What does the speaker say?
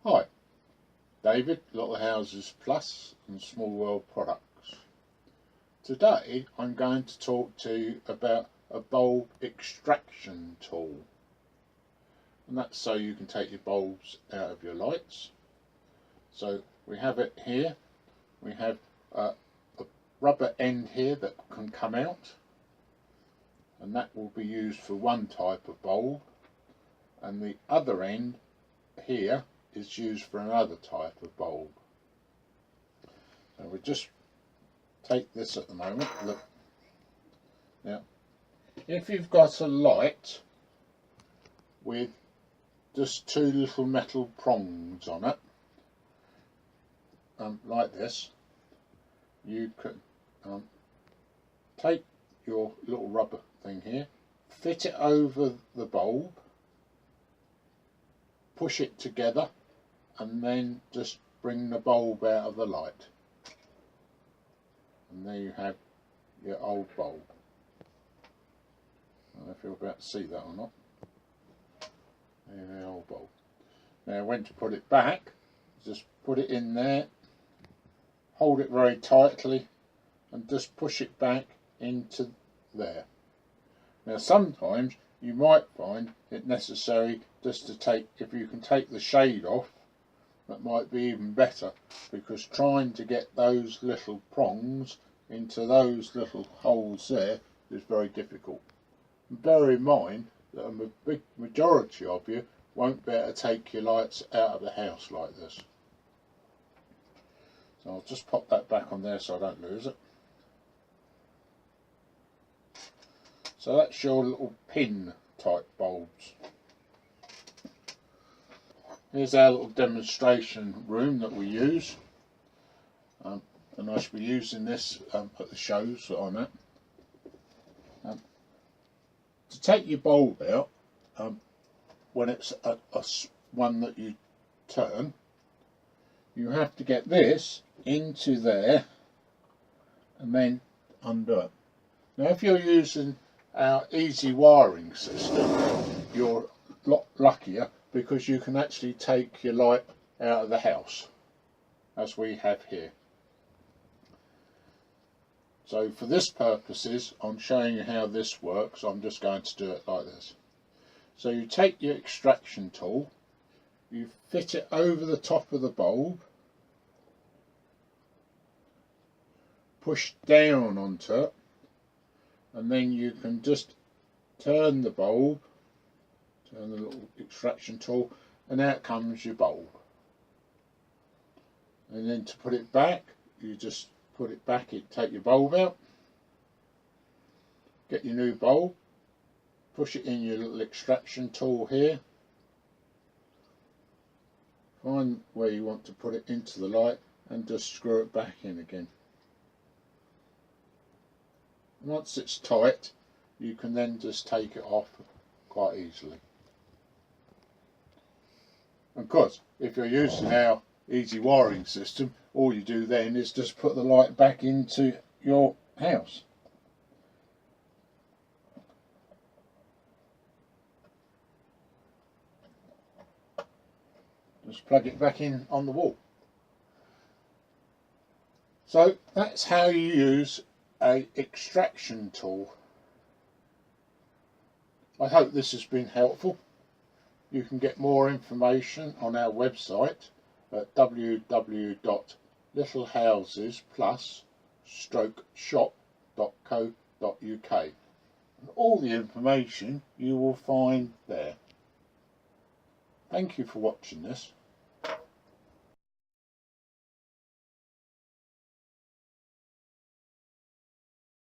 Hi, David, Little Houses Plus and Small World Products. Today I'm going to talk to you about a bulb extraction tool. And that's so you can take your bulbs out of your lights. So we have it here. We have a rubber end here that can come out. And that will be used for one type of bulb. And the other end here is used for another type of bulb. So we just take this at the moment. Look. Now, if you've got a light with just two little metal prongs on it, like this, you can take your little rubber thing here, fit it over the bulb, push it together, and then just bring the bulb out of the light. And there you have your old bulb. I don't know if you're about to see that or not. There's the old bulb. Now when to put it back, just put it in there, hold it very tightly and just push it back into there. Now sometimes you might find it necessary just to take, if you can take the shade off, that might be even better, because trying to get those little prongs into those little holes there is very difficult. And bear in mind that a big majority of you won't be able to take your lights out of the house like this. So I'll just pop that back on there so I don't lose it. So that's your little pin type bulbs. Here's our little demonstration room that we use, and I shall be using this at the shows that I'm at. To take your bulb out, when it's one that you turn, you have to get this into there and then undo it. Now if you're using our easy wiring system, you're a lot luckier, because you can actually take your light out of the house, as we have here. So for this purposes, I'm showing you how this works. I'm just going to do it like this. So you take your extraction tool, you fit it over the top of the bulb, push down onto it, and then you can just turn the bulb, turn the little extraction tool, and out comes your bulb. And then to put it back, you just put it back, take your bulb out, get your new bulb, push it in your little extraction tool here, find where you want to put it into the light, and just screw it back in again. Once it's tight, you can then just take it off quite easily. Of course, if you're using our easy wiring system, all you do then is just put the light back into your house. Just plug it back in on the wall. So that's how you use an extraction tool. I hope this has been helpful. You can get more information on our website at www.littlehousesplus-shop.co.uk, and all the information you will find there. Thank you for watching this.